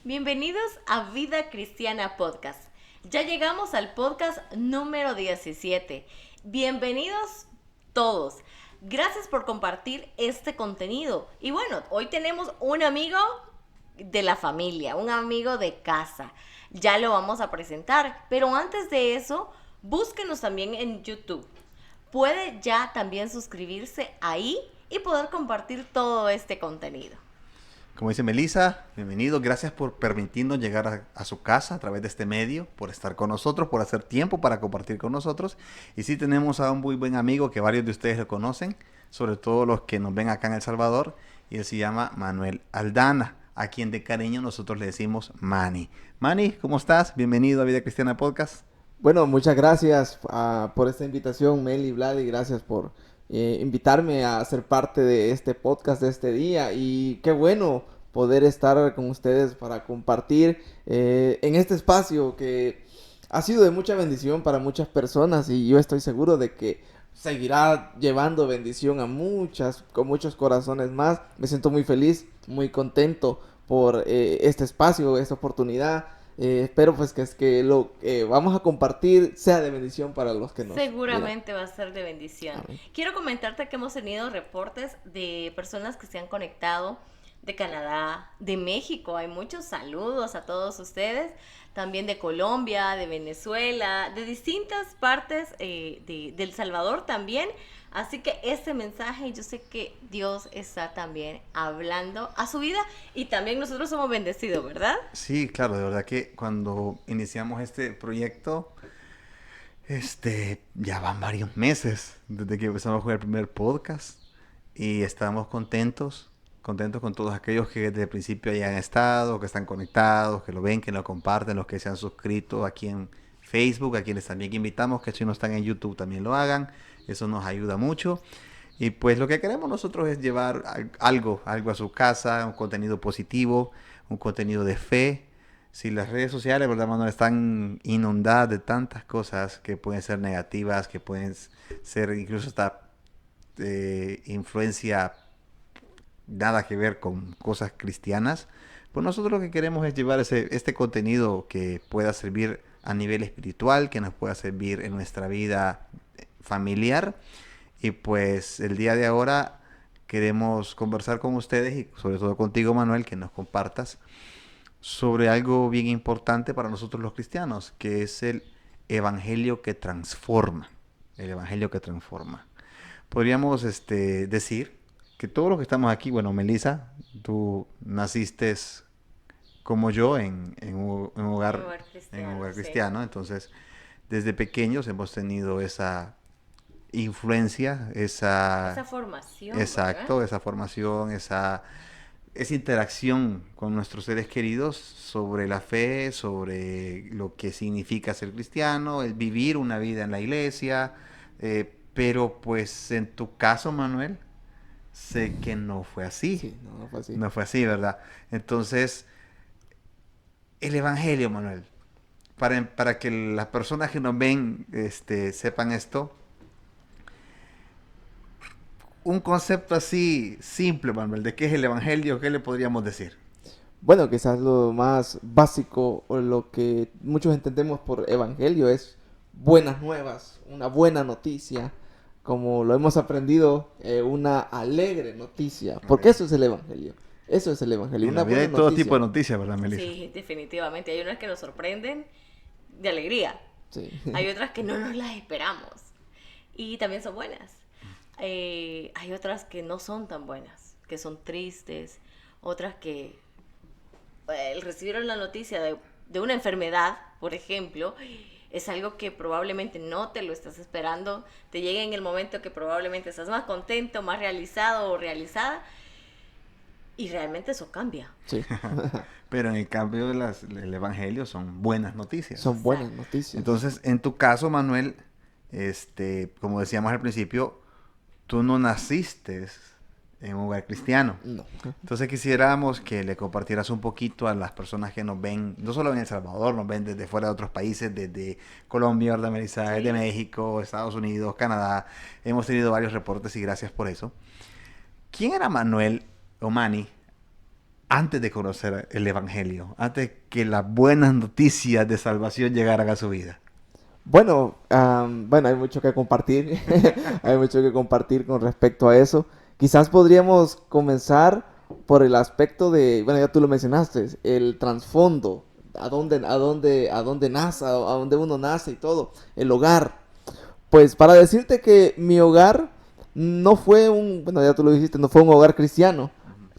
Bienvenidos a Vida Cristiana Podcast. Ya llegamos al podcast número 17. Bienvenidos todos. Gracias por compartir este contenido. Y bueno, hoy tenemos un amigo de la familia, un amigo de casa. Ya lo vamos a presentar, pero antes de eso, búsquenos también en YouTube. Puede ya también suscribirse ahí y poder compartir todo este contenido. Como dice Melissa, bienvenido. Gracias por permitirnos llegar a su casa a través de este medio, por estar con nosotros, por hacer tiempo para compartir con nosotros. Y sí tenemos a un muy buen amigo que varios de ustedes lo conocen, sobre todo los que nos ven acá en El Salvador, y él se llama Manuel Aldana, a quien de cariño nosotros le decimos Manny. Manny, ¿cómo estás? Bienvenido a Vida Cristiana Podcast. Bueno, muchas gracias por esta invitación, Mel y Vlad, y gracias por invitarme a ser parte de este podcast de este día. Y qué bueno poder estar con ustedes para compartir en este espacio que ha sido de mucha bendición para muchas personas y yo estoy seguro de que seguirá llevando bendición a con muchos corazones más. Me siento muy feliz, muy contento por este espacio, esta oportunidad. Espero pues que lo que vamos a compartir sea de bendición para los que nos Seguramente va a ser de bendición. Amén. Quiero comentarte que hemos tenido reportes de personas que se han conectado de Canadá, de México. Hay muchos saludos a todos ustedes. También de Colombia, de Venezuela, de distintas partes de El Salvador también. Así que este mensaje yo sé que Dios está también hablando a su vida y también nosotros somos bendecidos, ¿verdad? Sí, claro, de verdad que cuando iniciamos este proyecto, ya van varios meses desde que empezamos con el primer podcast y estamos contentos con todos aquellos que desde el principio hayan estado, que están conectados, que lo ven, que lo comparten, los que se han suscrito aquí en Facebook, a quienes también invitamos que si no están en YouTube también lo hagan, eso nos ayuda mucho. Y pues lo que queremos nosotros es llevar algo a su casa, un contenido positivo, un contenido de fe. Si las redes sociales, ¿verdad, Manuel? Están inundadas de tantas cosas que pueden ser negativas, que pueden ser incluso hasta influencia nada que ver con cosas cristianas, pues nosotros lo que queremos es llevar este contenido que pueda servir a nivel espiritual, que nos pueda servir en nuestra vida familiar. Y pues el día de ahora queremos conversar con ustedes y sobre todo contigo, Manuel, que nos compartas sobre algo bien importante para nosotros los cristianos, que es el evangelio que transforma. El evangelio que transforma. Podríamos decir que todos los que estamos aquí, bueno, Melissa, tú naciste como yo en un Un hogar, hogar en un cristiano, hogar sí. cristiano, entonces desde pequeños hemos tenido esa influencia, Esa formación, ¿verdad? exacto, esa formación, esa interacción con nuestros seres queridos sobre la fe, sobre lo que significa ser cristiano, el vivir una vida en la iglesia, pero pues en tu caso, Manuel, sé que no fue así. Sí, no, no fue así. No fue así, ¿verdad? Entonces, el Evangelio, Manuel, para que las personas que nos ven sepan esto, un concepto así simple, Manuel, de qué es el Evangelio, ¿qué le podríamos decir? Bueno, quizás lo más básico o lo que muchos entendemos por evangelio es buenas nuevas, una buena noticia, como lo hemos aprendido, una alegre noticia, porque Okay. eso es el evangelio. Eso es el evangelio, En la una vida buena hay todo tipo noticia. de noticias, ¿verdad, Melissa? Sí, definitivamente. Hay unas que nos sorprenden de alegría. Sí. Hay otras que no nos las esperamos. Y también son buenas. Hay otras que no son tan buenas, que son tristes. Otras que el recibir la noticia de una enfermedad, por ejemplo, es algo que probablemente no te lo estás esperando. Te llega en el momento que probablemente estás más contento, más realizado o realizada. Y realmente eso cambia. Sí. Pero en el cambio el Evangelio son buenas noticias. Son buenas Exacto. noticias. Entonces, en tu caso, Manuel, como decíamos al principio, tú no naciste en un hogar cristiano. No. Entonces quisiéramos que le compartieras un poquito a las personas que nos ven, no solo en El Salvador, nos ven desde fuera de otros países, desde Colombia, ¿verdad, Melissa? Sí. Desde México, Estados Unidos, Canadá. Hemos tenido varios reportes y gracias por eso. ¿Quién era Manuel o Manny antes de conocer el Evangelio, antes que las buenas noticias de salvación llegaran a su vida? Bueno, bueno, hay mucho que compartir. Hay mucho que compartir con respecto a eso. Quizás podríamos comenzar por el aspecto de, bueno, ya tú lo mencionaste, el trasfondo, a dónde nace, a dónde uno nace y todo, el hogar. Pues para decirte que mi hogar no fue bueno, ya tú lo dijiste, no fue un hogar cristiano.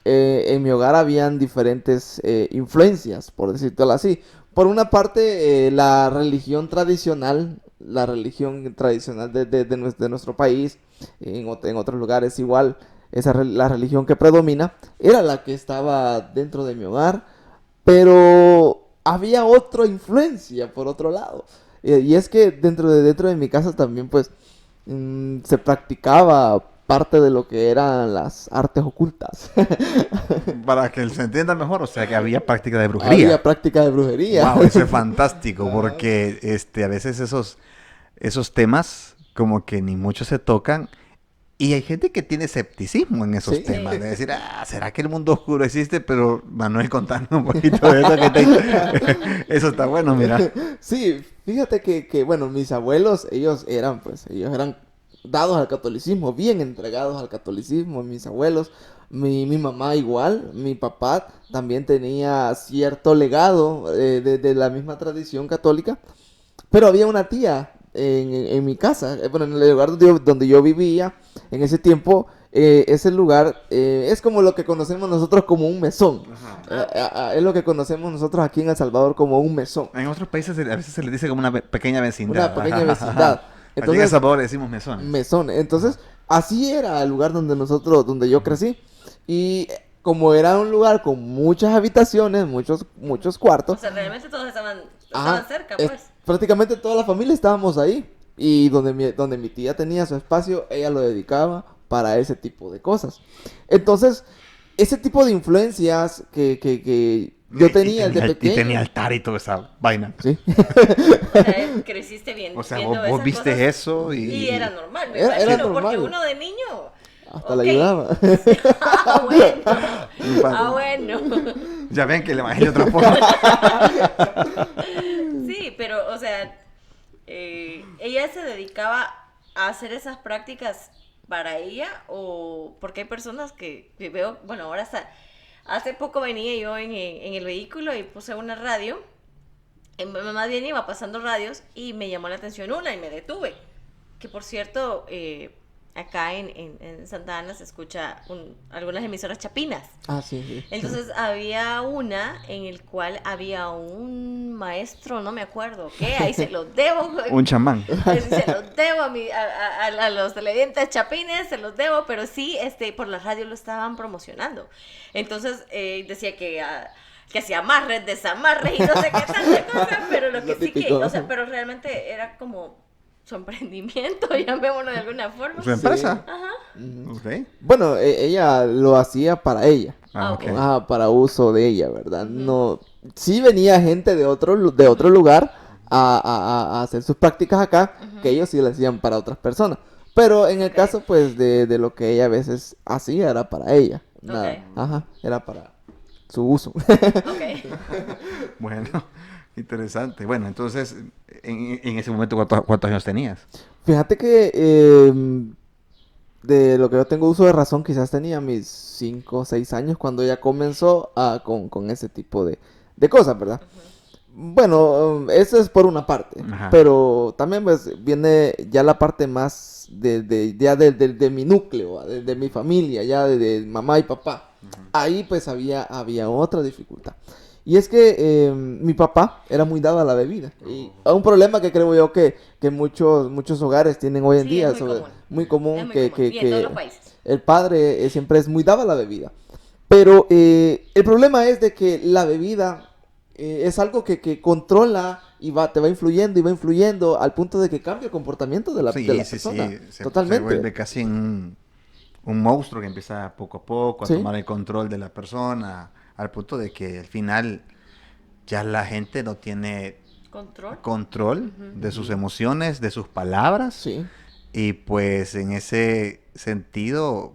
En mi hogar habían diferentes influencias, por decirlo así. Por una parte, la religión tradicional de nuestro país, en otros lugares igual, la religión que predomina, era la que estaba dentro de mi hogar, pero había otra influencia por otro lado. Y es que dentro de mi casa también, pues, se practicaba parte de lo que eran las artes ocultas. Para que se entienda mejor, o sea, que había práctica de brujería. Había práctica de brujería. Wow, eso es fantástico, porque a veces esos temas como que ni mucho se tocan, y hay gente que tiene escepticismo en esos Sí. temas, de decir, ¿será que el mundo oscuro existe? Pero Manuel, contando un poquito de eso, eso está bueno, mira. Sí, fíjate que, bueno, mis abuelos, ellos eran dados al catolicismo, bien entregados al catolicismo, mis abuelos, mi mamá igual, mi papá también tenía cierto legado de la misma tradición católica, pero había una tía en mi casa, bueno, en el lugar donde yo vivía, en ese tiempo, ese lugar es como lo que conocemos nosotros como un mesón. Es lo que conocemos nosotros aquí en El Salvador como un mesón. En otros países a veces se le dice como una pequeña vecindad. Una pequeña vecindad. Aquí en El Salvador le decimos mesones. Mesón. Entonces, así era el lugar donde yo crecí. Y como era un lugar con muchas habitaciones, muchos O cuartos, sea, realmente todos estaban ajá, cerca, es- pues. prácticamente toda la familia estábamos ahí. Y donde mi tía tenía su espacio, ella lo dedicaba para ese tipo de cosas. Entonces, ese tipo de influencias que yo tenía desde Y pequeño. tenía altar y toda esa vaina. Sí. O sea, creciste bien. O sea, viendo vos esas viste cosas, eso y era normal, me Era imagino, normal. porque uno de niño. Hasta Ok. la ayudaba. Ah, bueno. Ah, bueno. Ya ven que el evangelio transforma. Sí, pero, o sea, ella se dedicaba a hacer esas prácticas para ella, o porque hay personas que veo, bueno, ahora hasta hace poco venía yo en el vehículo y puse una radio, más bien iba pasando radios y me llamó la atención una y me detuve, que por cierto, acá en Santa Ana se escucha algunas emisoras chapinas. Ah, sí, sí. Entonces había una en el cual había un maestro, no me acuerdo qué, ahí se los debo. Un chamán. Se los debo a los televidentes chapines, se los debo, pero sí, por la radio lo estaban promocionando. Entonces decía que hacía amarres, desamarres y no sé qué tanta cosa, pero lo que Lo sí que, típico. o sea, pero realmente era como su emprendimiento, llamémoslo de alguna forma. ¿Su empresa? Ajá. Ok. Bueno, ella lo hacía para ella. Ah, ok. Para uso de ella, ¿verdad? No, sí venía gente de otro lugar a hacer sus prácticas acá, que ellos sí lo hacían para otras personas. Pero en el Ok. caso, pues, de lo que ella a veces hacía, era para ella. Nada. Ok. Ajá, era para su uso. Ok. Bueno, interesante. Bueno, entonces, en ese momento, ¿cuántos años tenías? Fíjate que de lo que yo tengo uso de razón, quizás tenía mis 5 o 6 años cuando ella comenzó con ese tipo de cosas, ¿verdad? Bueno, eso es por una parte, Ajá. pero también pues viene ya la parte más de mi núcleo, de mi familia, ya de mamá y papá. Ahí pues había otra dificultad. Y es que mi papá era muy dado a la bebida. Y a un problema que creo yo que muchos hogares tienen hoy en Sí, día. es muy común. Muy común Es muy que, común. que, Y en todos que los países. el padre siempre es muy dado a la bebida. Pero el problema es de que la bebida es algo que controla y te va influyendo y va influyendo al punto de que cambia el comportamiento de la persona. Se Totalmente. vuelve casi un monstruo que empieza poco a poco a Sí. tomar el control de la persona, al punto de que al final ya la gente no tiene control de sus emociones, de sus palabras, Sí. y pues en ese sentido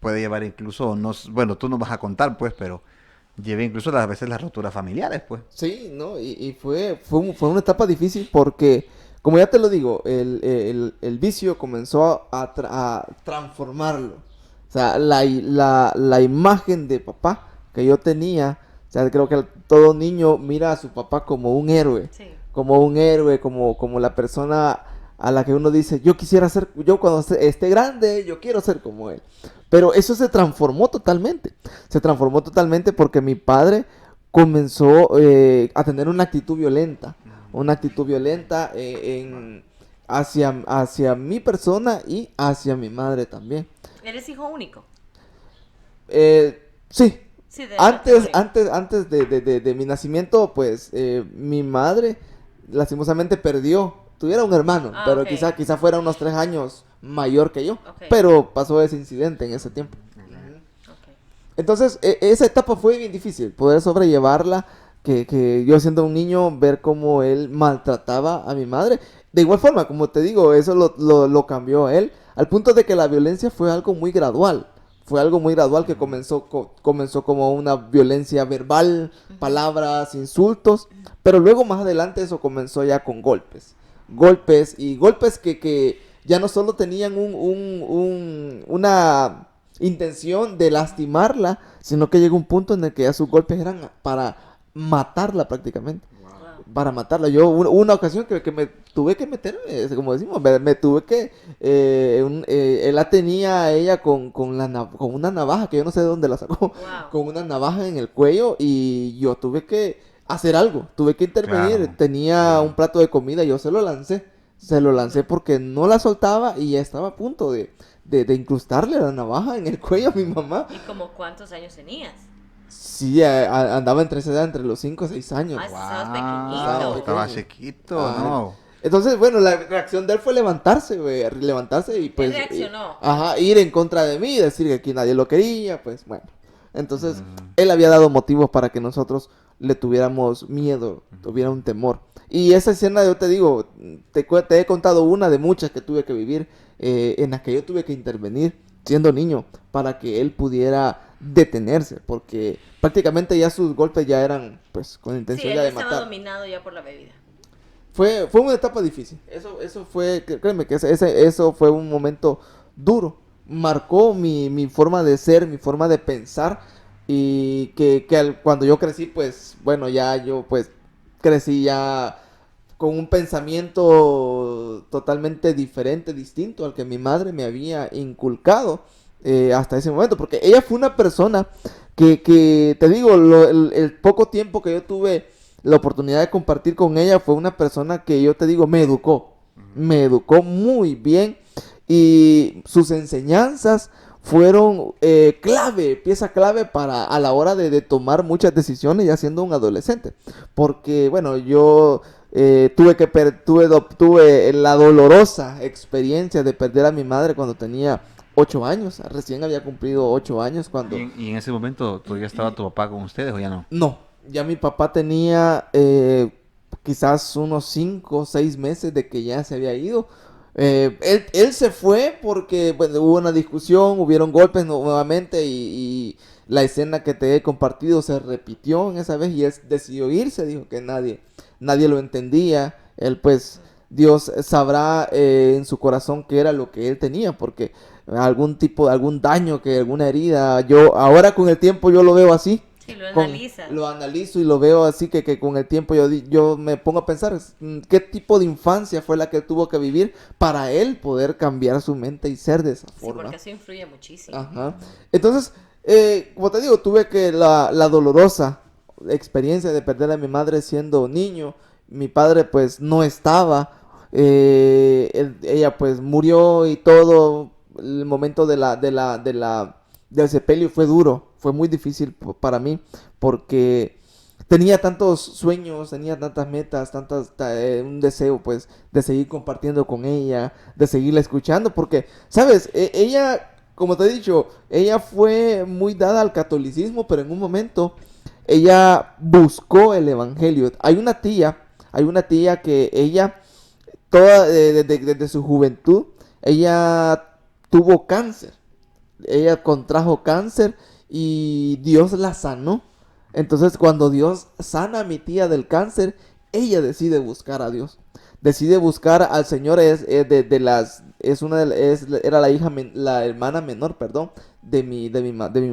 puede llevar incluso, no, bueno, tú nos vas a contar, pues, pero lleva incluso a veces las rupturas familiares, pues. Sí, ¿no? Y fue una etapa difícil porque, como ya te lo digo, el vicio comenzó a transformarlo. O sea, la imagen de papá que yo tenía, o sea, creo que todo niño mira a su papá como un héroe. Sí. Como un héroe, como la persona a la que uno dice, yo quisiera ser, yo cuando esté grande, yo quiero ser como él. Pero eso se transformó totalmente. Se transformó totalmente porque mi padre comenzó a tener una actitud violenta hacia mi persona y hacia mi madre también. ¿Eres hijo único? Sí, Sí, de antes, matrimonio. antes de mi nacimiento, pues mi madre lastimosamente perdió. Tuviera un hermano, Ah, pero ok. quizá fuera unos 3 años mayor que yo. Ok. Pero pasó ese incidente en ese tiempo. Ok. Entonces, esa etapa fue bien difícil, poder sobrellevarla, que yo siendo un niño, ver cómo él maltrataba a mi madre. De igual forma, como te digo, eso lo cambió a él, al punto de que la violencia fue algo muy gradual. Fue algo muy gradual que comenzó como una violencia verbal, palabras, insultos, pero luego más adelante eso comenzó ya con golpes. Golpes que ya no solo tenían una intención de lastimarla, sino que llegó un punto en el que ya sus golpes eran para matarla prácticamente. Wow. Para matarla. Yo, una ocasión que me tuve que meter, como decimos, me tuve que... él la tenía a ella con una navaja, que yo no sé de dónde la sacó, Wow. con una navaja en el cuello y yo tuve que hacer algo, tuve que intervenir. Claro. Tenía Sí. un plato de comida, yo se lo lancé porque no la soltaba y ya estaba a punto de incrustarle la navaja en el cuello a mi mamá. ¿Y como cuántos años tenías? Sí, andaba entre esa edad, entre los 5 o 6 años. Ah, estabas Estaba pequeñito. Estaba pequeño. chiquito, Ah, ¿no? Entonces, bueno, la reacción de él fue levantarse, güey, levantarse y pues... reaccionó. Ajá, ir en contra de mí, decir que aquí nadie lo quería, pues bueno. Entonces, Mm. él había dado motivos para que nosotros le tuviéramos miedo, tuviera un temor. Y esa escena, yo te digo, te he contado una de muchas que tuve que vivir, en las que yo tuve que intervenir siendo niño para que él pudiera detenerse, porque prácticamente ya sus golpes ya eran pues con Sí, intención él ya de estaba matar. dominado ya por la bebida. Fue una etapa difícil. Eso fue, créeme que eso fue un momento duro. Marcó mi forma de ser, mi forma de pensar. Y cuando yo crecí, pues, bueno, ya yo pues crecí ya con un pensamiento totalmente diferente, distinto al que mi madre me había inculcado hasta ese momento. Porque ella fue una persona que te digo, el poco tiempo que yo tuve la oportunidad de compartir con ella, fue una persona que yo te digo, me educó muy bien y sus enseñanzas fueron pieza clave para a la hora de tomar muchas decisiones ya siendo un adolescente, porque bueno, yo tuve la dolorosa experiencia de perder a mi madre cuando tenía 8 años, recién había cumplido 8 años cuando... Y en ese momento todavía estaba tu papá con ustedes o ya no? No, ya mi papá tenía quizás unos 5 o 6 meses de que ya se había ido. Él se fue porque bueno, hubo una discusión, hubieron golpes nuevamente y la escena que te he compartido se repitió en esa vez y él decidió irse, dijo que nadie lo entendía. Él pues, Dios sabrá en su corazón qué era lo que él tenía, porque algún daño, alguna herida, yo ahora con el tiempo yo lo veo así. Sí, lo analizas. Lo analizo y lo veo así que con el tiempo yo me pongo a pensar qué tipo de infancia fue la que tuvo que vivir para él poder cambiar su mente y ser de esa Sí, forma. porque eso influye muchísimo. Ajá. Entonces, como te digo, tuve que la dolorosa experiencia de perder a mi madre siendo niño. Mi padre pues no estaba. Ella pues murió y todo. El momento del sepelio fue duro, fue muy difícil para mí porque tenía tantos sueños, tenía tantas metas, un deseo pues de seguir compartiendo con ella, de seguirla escuchando, porque, ¿sabes? Ella, como te he dicho, ella fue muy dada al catolicismo, pero en un momento ella buscó el evangelio. Hay una tía que ella, desde su juventud, ella tuvo cáncer. ella contrajo cáncer y Dios la sanó. Entonces, cuando Dios sana a mi tía del cáncer, ella decide buscar a Dios. Decide buscar al Señor. Era la hermana menor, perdón, de mi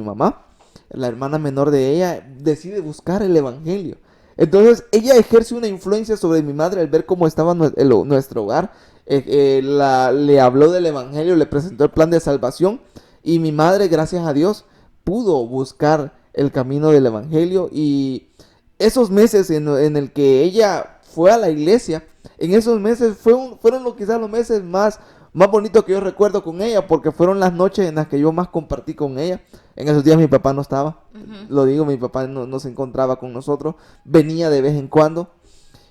mamá. La hermana menor de ella decide buscar el evangelio. Entonces, ella ejerce una influencia sobre mi madre al ver cómo estaba nuestro hogar. Le habló del evangelio, le presentó el plan de salvación. Y mi madre, gracias a Dios, pudo buscar el camino del evangelio. Y esos meses en el que ella fue a la iglesia, en esos meses fueron quizás los meses más bonitos que yo recuerdo con ella, porque fueron las noches en las que yo más compartí con ella. En esos días mi papá no estaba, lo digo, mi papá no se encontraba con nosotros, venía de vez en cuando.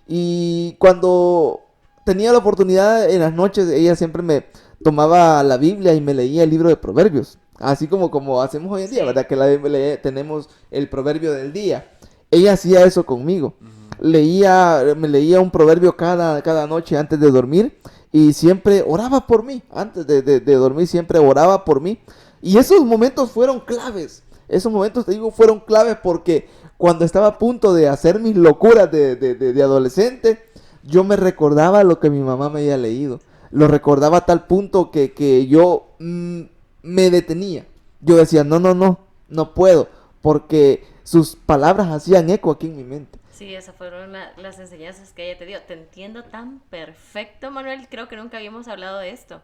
Y cuando tenía la oportunidad en las noches, ella siempre me tomaba la Biblia y me leía el libro de Proverbios. Así como hacemos hoy en día, ¿verdad? Que tenemos el proverbio del día. Ella hacía eso conmigo. Me leía un proverbio cada noche antes de dormir. Y siempre oraba por mí. Antes de dormir siempre oraba por mí. Y esos momentos fueron claves. Esos momentos, te digo, fueron claves porque cuando estaba a punto de hacer mis locuras de adolescente, yo me recordaba lo que mi mamá me había leído. Lo recordaba a tal punto que yo me detenía. Yo decía, no puedo, porque sus palabras hacían eco aquí en mi mente. Sí, esas fueron las enseñanzas que ella te dio. Te entiendo tan perfecto, Manuel. Creo que nunca habíamos hablado de esto.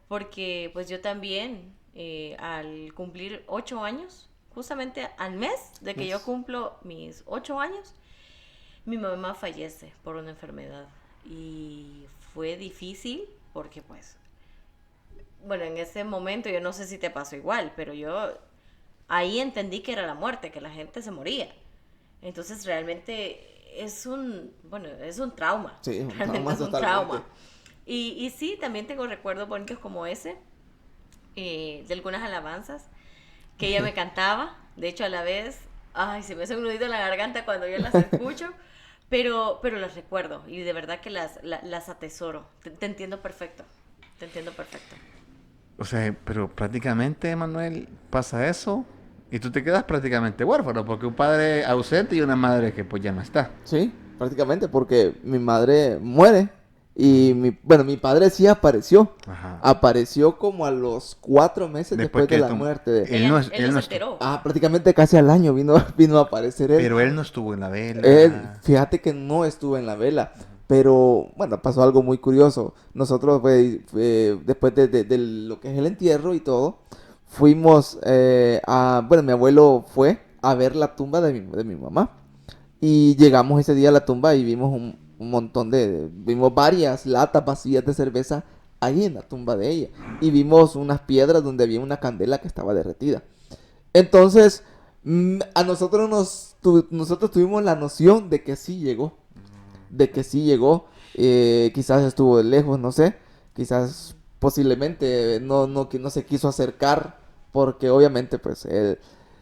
Porque pues yo también, al cumplir 8 años, justamente al mes de que yo cumplo mis 8 años, mi mamá fallece por una enfermedad. Y fue difícil porque pues, bueno, en ese momento yo no sé si te pasó igual, pero yo ahí entendí que era la muerte, que la gente se moría. Entonces realmente es un trauma. Sí, un realmente trauma es un totalmente. trauma. Y sí, también tengo recuerdos bonitos como ese, de algunas alabanzas que ella me cantaba. De hecho, a la vez, ay, se me hace un nudito en la garganta cuando yo las escucho, pero las recuerdo y de verdad que las atesoro. Te entiendo perfecto, te entiendo perfecto. O sea, pero prácticamente, Manuel, pasa eso y tú te quedas prácticamente huérfano porque un padre ausente y una madre que pues ya no está. Sí, prácticamente, porque mi madre muere y mi padre sí apareció. Ajá. Apareció como a los 4 meses después que de la tu- muerte de... Él no Él no se estu- enteró. prácticamente casi al año vino a aparecer él. Pero él no estuvo en la vela. Fíjate que no estuvo en la vela, pero bueno, pasó algo muy curioso. Nosotros, después de lo que es el entierro y todo, fuimos mi abuelo fue a ver la tumba de mi mamá. Y llegamos ese día a la tumba y vimos un montón vimos varias latas vacías de cerveza ahí en la tumba de ella. Y vimos unas piedras donde había una candela que estaba derretida. Entonces, a nosotros tuvimos la noción de que sí llegó. Quizás estuvo de lejos, no sé. Quizás posiblemente que no se quiso acercar porque obviamente pues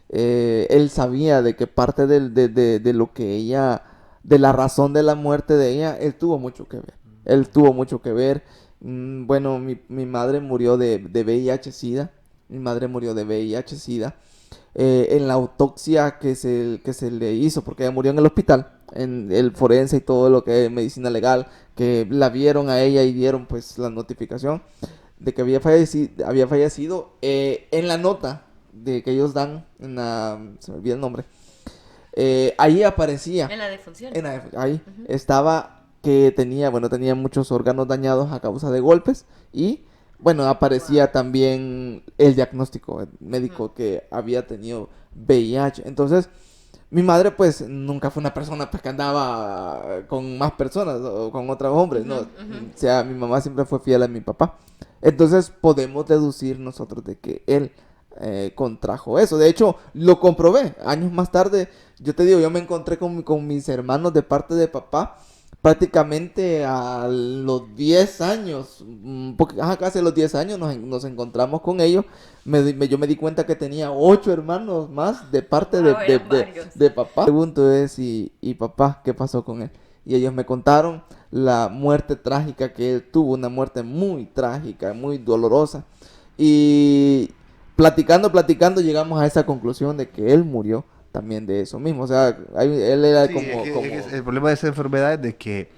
él sabía de que parte de lo que ella, de la razón de la muerte de ella, él tuvo mucho que ver. Él tuvo mucho que ver. Bueno, mi madre murió de VIH-Sida. Mi madre murió de VIH-Sida. En la autopsia que se le hizo, porque ella murió en el hospital, en el forense y todo lo que es medicina legal, que la vieron a ella y dieron pues la notificación de que había fallecido. En la nota de que ellos dan, se me olvida el nombre, ahí aparecía, En la defunción. ahí estaba que tenía muchos órganos dañados a causa de golpes y bueno, aparecía también el diagnóstico médico que había tenido VIH. Entonces, mi madre pues nunca fue una persona pues que andaba con más personas o con otros hombres, ¿no? O sea, mi mamá siempre fue fiel a mi papá. Entonces, podemos deducir nosotros de que él contrajo eso. De hecho, lo comprobé. Años más tarde, yo te digo, yo me encontré con mis hermanos de parte de papá. Prácticamente a los 10 años, casi a los 10 años nos encontramos con ellos. Yo me di cuenta que tenía 8 hermanos más de parte de papá. Pregunto es, ¿y papá qué pasó con él? Y ellos me contaron la muerte trágica que él tuvo, una muerte muy trágica, muy dolorosa. Y platicando, llegamos a esa conclusión de que él murió también de eso mismo. O sea, él era Sí, como... el problema de esa enfermedad es de que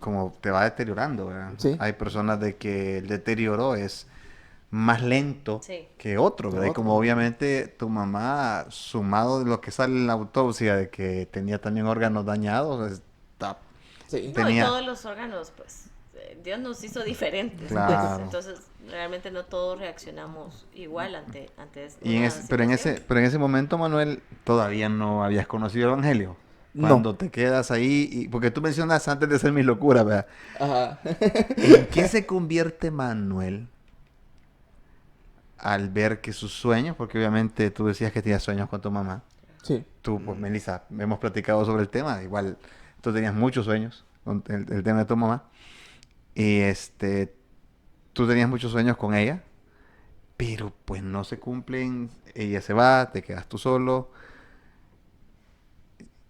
como te va deteriorando, ¿verdad? Sí. Hay personas de que el deterioro es más lento Sí. que otro, Que ¿verdad? Y otro. como obviamente tu mamá, sumado de lo que sale en la autopsia de que tenía también órganos dañados, está, Sí. No, y tenía... todos los órganos, pues, Dios nos hizo diferentes, pues. Claro. Entonces, realmente no todos reaccionamos igual ante Y en una ese, situación. pero en ese momento, Manuel, todavía no habías conocido el Evangelio. No. Cuando te quedas ahí, porque tú mencionas antes de hacer mis locuras, ¿verdad? Ajá. ¿En qué se convierte Manuel al ver que sus sueños, porque obviamente tú decías que tenías sueños con tu mamá, Sí. tú, pues Melissa, hemos platicado sobre el tema, igual tú tenías muchos sueños con el tema de tu mamá, y tú tenías muchos sueños con ella, pero pues no se cumplen, ella se va, te quedas tú solo.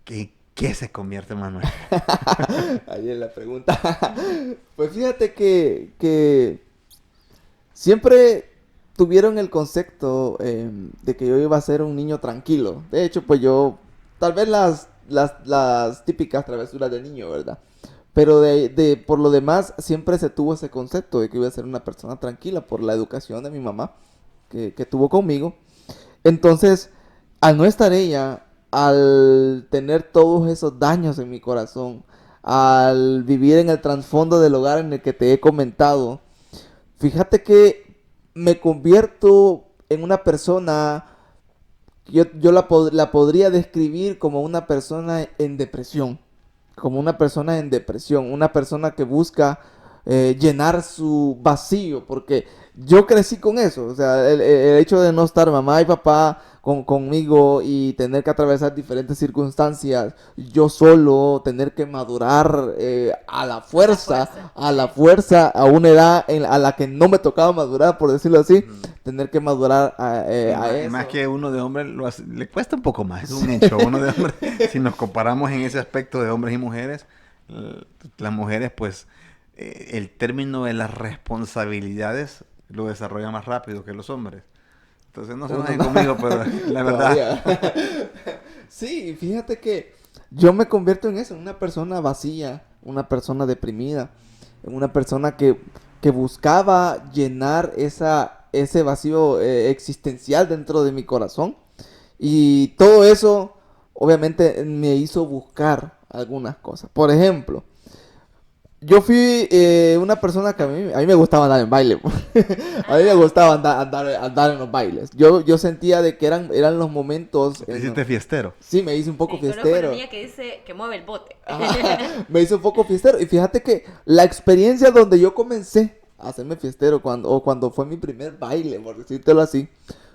¿Qué se convierte Manuel? Ahí es la pregunta. Pues fíjate que siempre tuvieron el concepto de que yo iba a ser un niño tranquilo. De hecho, pues yo, tal vez las típicas travesuras de niño, ¿verdad? Pero por lo demás, siempre se tuvo ese concepto de que iba a ser una persona tranquila por la educación de mi mamá que tuvo conmigo. Entonces, al no estar ella, al tener todos esos daños en mi corazón, al vivir en el trasfondo del hogar en el que te he comentado, fíjate que me convierto en una persona, yo la podría describir como una persona en depresión, una persona que busca llenar su vacío, porque yo crecí con eso, o sea, el hecho de no estar mamá y papá conmigo y tener que atravesar diferentes circunstancias, yo solo, tener que madurar a la fuerza, a una edad a la que no me tocaba madurar, por decirlo así, tener que madurar a Y más eso. que uno de hombre, le cuesta un poco más, es un hecho. Uno de hombre, si nos comparamos en ese aspecto de hombres y mujeres, las mujeres, pues, el término de las responsabilidades lo desarrollan más rápido que los hombres. Entonces, no se Uno enojen no. conmigo, pero la verdad. Todavía. Sí, fíjate que yo me convierto en eso, en una persona vacía, una persona deprimida, en una persona que buscaba llenar ese vacío existencial dentro de mi corazón. Y todo eso, obviamente, me hizo buscar algunas cosas. Por ejemplo, yo fui una persona que a mí me gustaba andar en baile. A mí me gustaba andar en los bailes. Yo sentía de que eran los momentos... Te hiciste fiestero. Sí, me hice un poco Sí, conozco fiestero. una niña que dice que mueve el bote. Ajá, me hice un poco fiestero. Y fíjate que la experiencia donde yo comencé a hacerme fiestero, cuando fue mi primer baile, por decírtelo así,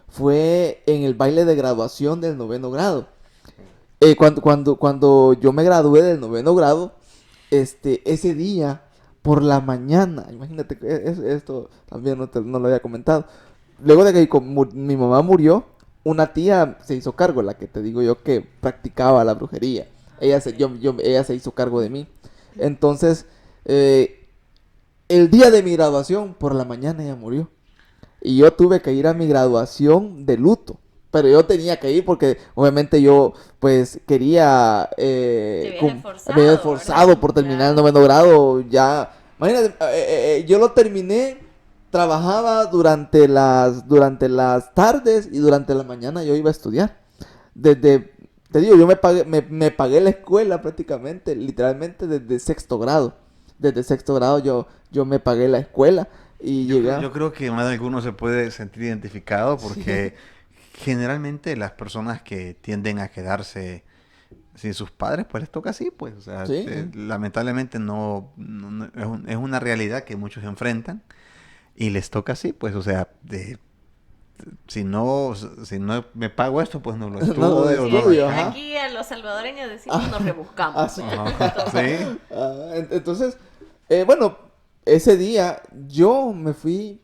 fue en el baile de graduación del 9º grado. Cuando yo me gradué del 9º grado, ese día, por la mañana, imagínate, esto también no lo había comentado. Luego de que mi mamá murió, una tía se hizo cargo, la que te digo yo que practicaba la brujería. Ella se hizo cargo de mí. Entonces, el día de mi graduación, por la mañana ella murió. Y yo tuve que ir a mi graduación de luto. Pero yo tenía que ir porque obviamente yo pues quería... Te habías esforzado, me había esforzado ¿verdad? por terminar el Claro. 9º grado. Ya, imagínate, yo lo terminé, trabajaba durante las tardes y durante la mañana yo iba a estudiar. Te digo, yo me pagué la escuela prácticamente, literalmente desde 6º grado. Desde 6º grado yo me pagué la escuela y llegué. Yo creo que más de alguno se puede sentir identificado porque generalmente las personas que tienden a quedarse sin sus padres, pues les toca así, pues. O sea, Sí. lamentablemente es una realidad que muchos enfrentan y les toca así, pues. O sea, si no me pago esto, pues no lo No lo estudio. estudio, ajá. Aquí a los salvadoreños decimos nos rebuscamos. sí. Ajá, sí. Entonces, bueno, ese día yo me fui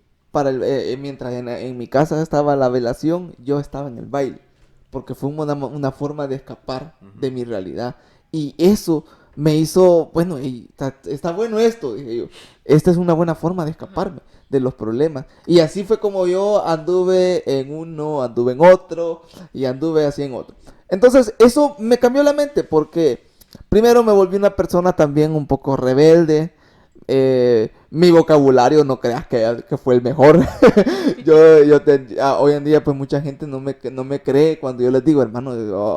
mientras en mi casa estaba la velación, yo estaba en el baile, porque fue una forma de escapar de mi realidad. Y eso me hizo, bueno, está bueno esto, dije yo. Esta es una buena forma de escaparme de los problemas. Y así fue como yo anduve en uno, anduve en otro, y anduve así en otro. Entonces, eso me cambió la mente, porque primero me volví una persona también un poco rebelde. Mi vocabulario no creas que fue el mejor. Hoy en día pues mucha gente no me cree cuando yo les digo, hermano,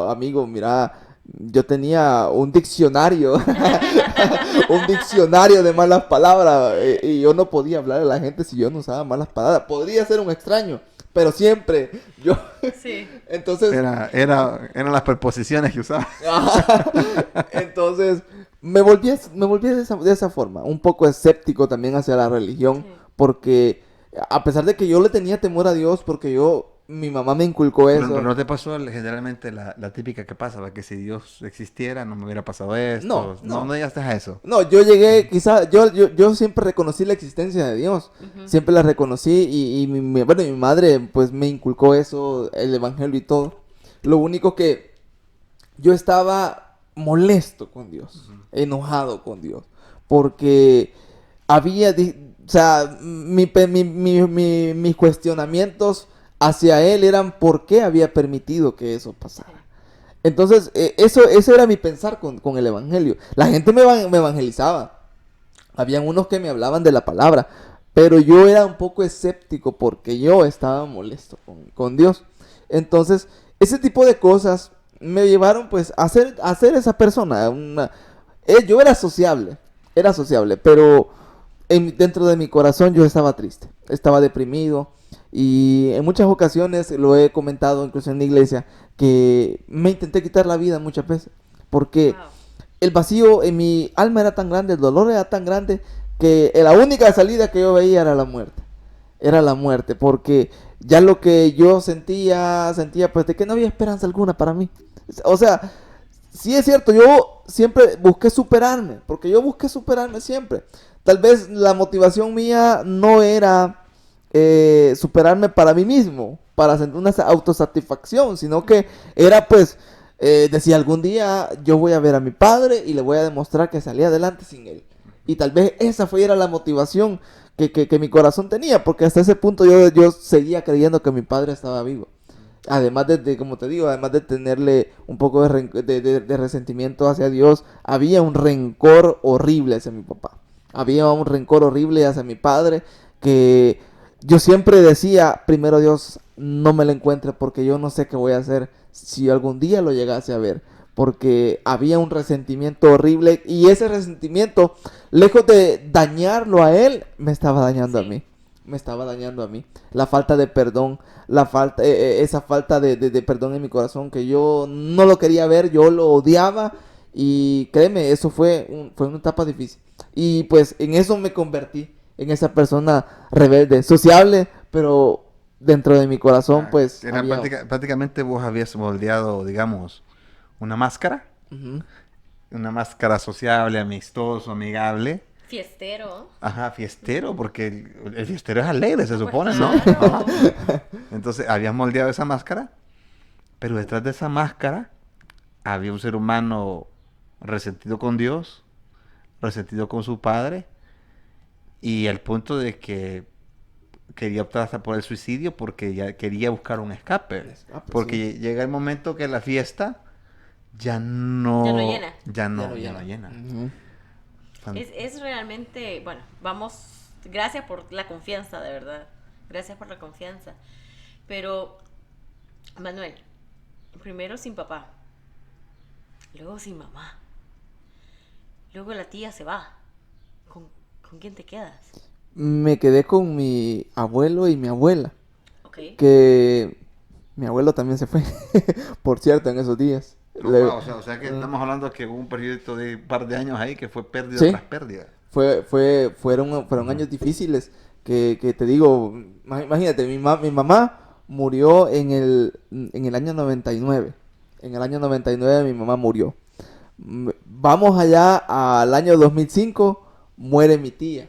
amigo, mira, yo tenía un diccionario, un diccionario de malas palabras, y yo no podía hablar a la gente si yo no usaba malas palabras. Podría ser un extraño, pero siempre yo... Sí. Entonces... Eran las preposiciones que usaba. Entonces, me volví de esa forma, un poco escéptico también hacia la religión, Sí. porque a pesar de que yo le tenía temor a Dios, porque mi mamá me inculcó eso. Pero no te pasó generalmente la típica que pasa, ¿va? Que si Dios existiera no me hubiera pasado esto. No llegaste a eso. No, yo llegué, quizá, yo siempre reconocí la existencia de Dios, siempre la reconocí, y mi madre pues me inculcó eso, el evangelio y todo. Lo único que yo estaba molesto con Dios, enojado con Dios, porque o sea, mis cuestionamientos hacia Él eran por qué había permitido que eso pasara. Entonces, eso era mi pensar con el evangelio. La gente me evangelizaba. Habían unos que me hablaban de la palabra, pero yo era un poco escéptico porque yo estaba molesto con Dios. Entonces, ese tipo de cosas me llevaron pues a ser esa persona. Yo era sociable, pero dentro de mi corazón yo estaba triste, estaba deprimido. Y en muchas ocasiones lo he comentado incluso en la iglesia, que me intenté quitar la vida muchas veces, porque Wow. el vacío en mi alma era tan grande, el dolor era tan grande, que la única salida que yo veía era la muerte. Era la muerte, porque ya lo que yo sentía pues de que no había esperanza alguna para mí. O sea, sí es cierto, yo siempre busqué superarme, porque yo busqué superarme siempre. Tal vez la motivación mía no era superarme para mí mismo, para sentir una autosatisfacción, sino que era pues, decía, algún día yo voy a ver a mi padre y le voy a demostrar que salí adelante sin él. Y tal vez esa era la motivación que mi corazón tenía, porque hasta ese punto yo seguía creyendo que mi padre estaba vivo. Además como te digo, además de tenerle un poco de resentimiento hacia Dios, había un rencor horrible hacia mi papá. Había un rencor horrible hacia mi padre, que yo siempre decía, primero Dios, no me lo encuentre, porque yo no sé qué voy a hacer si algún día lo llegase a ver. Porque había un resentimiento horrible, y ese resentimiento, lejos de dañarlo a él, me estaba dañando a mí. Me estaba dañando a mí. La falta de perdón, esa falta de perdón en mi corazón, que yo no lo quería ver, yo lo odiaba. Y créeme, eso fue una etapa difícil. Y pues en eso me convertí, en esa persona rebelde, sociable, pero dentro de mi corazón pues Prácticamente vos habías moldeado, digamos, una máscara. Ujú. Una máscara sociable, amistoso, amigable. Fiestero. Ajá, fiestero, porque el fiestero es alegre, se Pues supone, ¿no? claro. Ajá. Entonces, habías moldeado esa máscara, pero detrás de esa máscara había un ser humano resentido con Dios, resentido con su padre, y al punto de que quería optar hasta por el suicidio porque ya quería buscar un escape. Porque Sí. llega el momento que la fiesta ya Ya no llena. ya no llena. Ujú. Es realmente, bueno, vamos, gracias por la confianza, de verdad. Gracias por la confianza. Pero, Manuel, primero sin papá, luego sin mamá, luego la tía se va. ¿Con quién te quedas? Me quedé con mi abuelo y mi abuela, Ok. que mi abuelo también se fue, por cierto, en esos días. O sea que estamos hablando que hubo un periodo de un par de años ahí que fue pérdida Sí. tras pérdida. Fueron años difíciles que te digo, imagínate, mi mamá murió en el año 99. En el año 99 mi mamá murió. Vamos allá al año 2005, muere mi tía.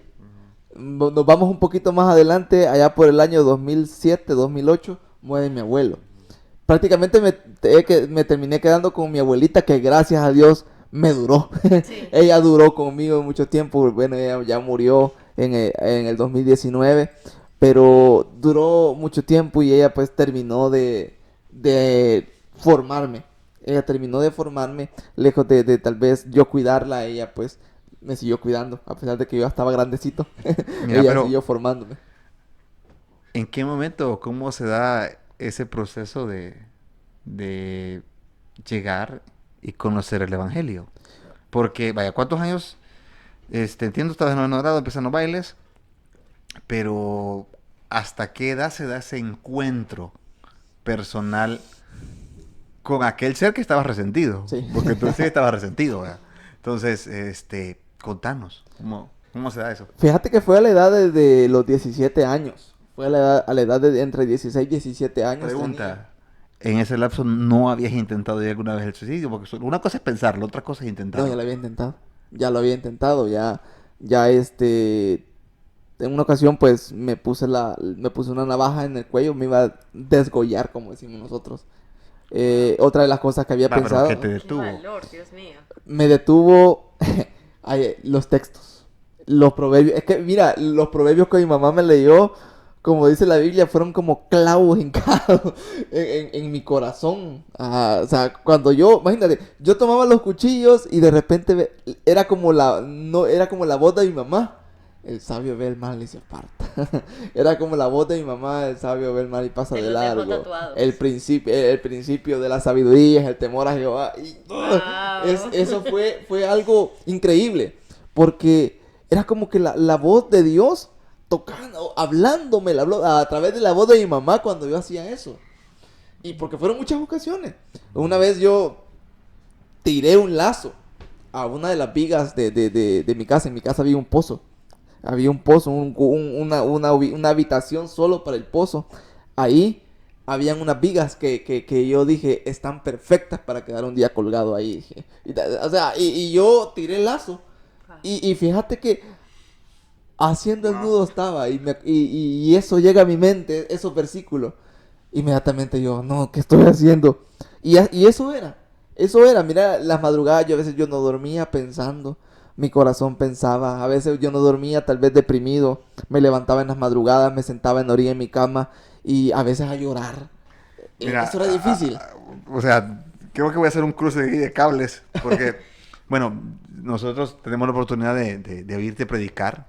Nos vamos un poquito más adelante, allá por el año 2007, 2008, muere mi abuelo. Prácticamente me terminé quedando con mi abuelita, que gracias a Dios me duró. Sí. Ella duró conmigo mucho tiempo. Bueno, ella ya murió en el 2019, pero duró mucho tiempo y ella pues terminó de formarme. Ella terminó de formarme, lejos de tal vez yo cuidarla, ella pues me siguió cuidando, a pesar de que yo ya estaba grandecito. Mira, Ella pero siguió formándome. ¿en qué momento, cómo se da ese proceso de llegar y conocer el Evangelio? Porque, vaya, ¿cuántos años? Entiendo, estabas en noveno grado, empiezan los bailes, pero ¿hasta qué edad se da ese encuentro personal con aquel ser que estaba resentido? Sí. Porque tú sí estabas resentido, ¿verdad? Entonces, contanos, ¿cómo se da eso? Fíjate que fue a la edad de los 17 años. Fue a la edad de entre 16 y 17 años. Pregunta, ¿en ese lapso no habías intentado ya alguna vez el suicidio? Porque una cosa es pensarlo, otra cosa es No, intentarlo. ya lo había intentado. Ya lo había intentado. Ya en una ocasión pues me puse una navaja en el cuello, me iba a desgollar, como decimos nosotros. Otra de las cosas que había Va, pero pensado, ¿qué te Qué detuvo? valor, Dios mío. me detuvo los textos, los proverbios. Es que mira, los proverbios que mi mamá me leyó, como dice la Biblia, fueron como clavos hincados en mi corazón. O sea, cuando imagínate, yo tomaba los cuchillos y de repente era como no, era como la voz de mi mamá. El sabio ve el mal y se aparta. Era como la voz de mi mamá, el sabio ve el mal y pasa Te de los dejó largo. tatuados. El principio de la sabiduría es el temor a Jehová. Y, Wow. eso fue algo increíble. Porque era como que la voz de Dios tocando, hablándome a través de la voz de mi mamá cuando yo hacía eso. Y porque fueron muchas ocasiones. Una vez yo tiré un lazo a una de las vigas de mi casa. En mi casa había un pozo. Había un pozo, una habitación solo para el pozo. Ahí habían unas vigas que yo dije, están perfectas para quedar un día colgado ahí. Dije. Y yo tiré el lazo. Y fíjate que haciendo el nudo estaba. Y eso llega a mi mente, esos versículos. Inmediatamente yo, no, ¿qué estoy haciendo? Y eso era, mira, las madrugadas, a veces yo no dormía pensando. Mi corazón pensaba, a veces yo no dormía, tal vez deprimido, me levantaba en las madrugadas, me sentaba en la orilla de mi cama y a veces a llorar. Mira, Eso era difícil. O sea, creo que voy a hacer un cruce de cables, porque, bueno, nosotros tenemos la oportunidad de oírte predicar,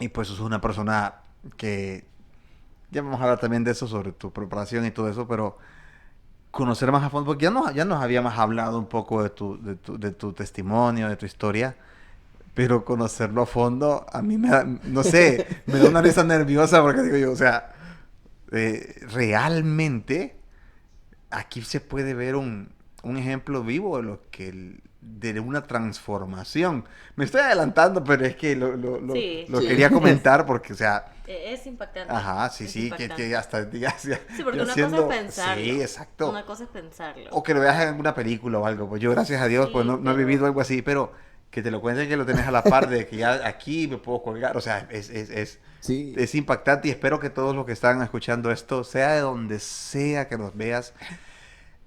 y pues sos una persona que, ya vamos a hablar también de eso, sobre tu preparación y todo eso, pero conocer más a fondo, porque ya nos habíamos hablado un poco de tu testimonio, de tu historia, pero conocerlo a fondo, a mí me da, no sé, me da una risa nerviosa, porque digo yo, o sea, realmente aquí se puede ver un ejemplo vivo de de una transformación. Me estoy adelantando, pero es que lo Sí. quería comentar porque, o sea, Es impactante. ajá, sí, Es sí, impactante. que hasta digas, Sí, porque una cosa es pensarlo. sí, exacto. Una cosa es pensarlo. O que lo veas en alguna película o algo. Pues yo, gracias a Dios, Sí, pues no he pero- vivido algo así, pero que te lo cuenten, que lo tenés a la par de que ya aquí me puedo colgar. O sea, Sí. es impactante, y espero que todos los que están escuchando esto, sea de donde sea que nos veas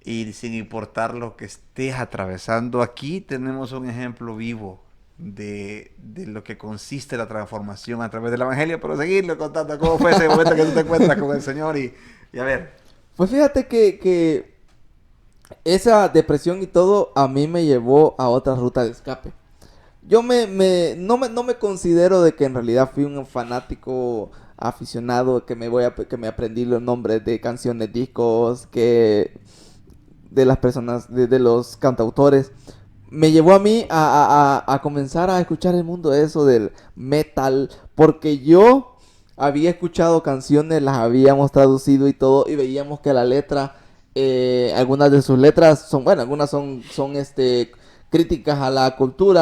y sin importar lo que estés atravesando, aquí tenemos un ejemplo vivo de lo que consiste la transformación a través del Evangelio, pero seguirlo contando cómo fue ese momento que tú te encuentras con el Señor y a ver. Pues fíjate que esa depresión y todo a mí me llevó a otra ruta de escape. Yo no me considero de que en realidad fui un fanático aficionado que me aprendí los nombres de canciones, discos, de las personas, de los cantautores. Me llevó a mí a comenzar a escuchar el mundo de eso del metal, porque yo había escuchado canciones, las habíamos traducido y todo, y veíamos que la letra, algunas de sus letras son, bueno, algunas son críticas a la cultura,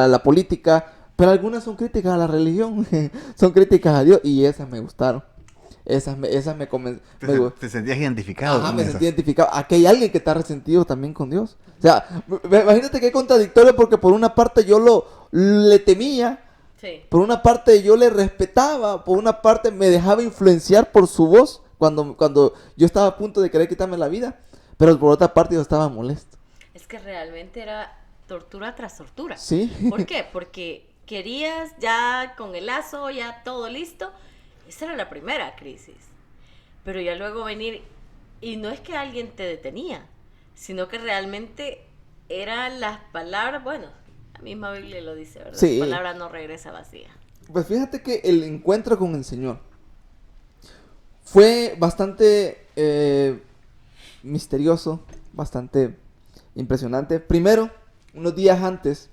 a la política, pero algunas son críticas a la religión, son críticas a Dios, y esas me gustaron. Esas me Te sentías identificado Ajá, con me esas. sentí identificado. Aquí hay alguien que está resentido también con Dios. O sea, imagínate qué contradictorio, porque por una parte yo le temía, Sí. por una parte yo le respetaba, por una parte me dejaba influenciar por su voz cuando yo estaba a punto de querer quitarme la vida, pero por otra parte yo estaba molesto. Es que realmente era tortura tras tortura. Sí. ¿Por qué? Porque querías ya con el lazo, ya todo listo. Esa era la primera crisis. Pero ya luego venir, y no es que alguien te detenía, sino que realmente eran las palabras, bueno, la misma Biblia lo dice, ¿verdad? Sí. La palabra no regresa vacía. Pues fíjate que el encuentro con el Señor fue bastante misterioso, bastante impresionante. Primero, unos días antes,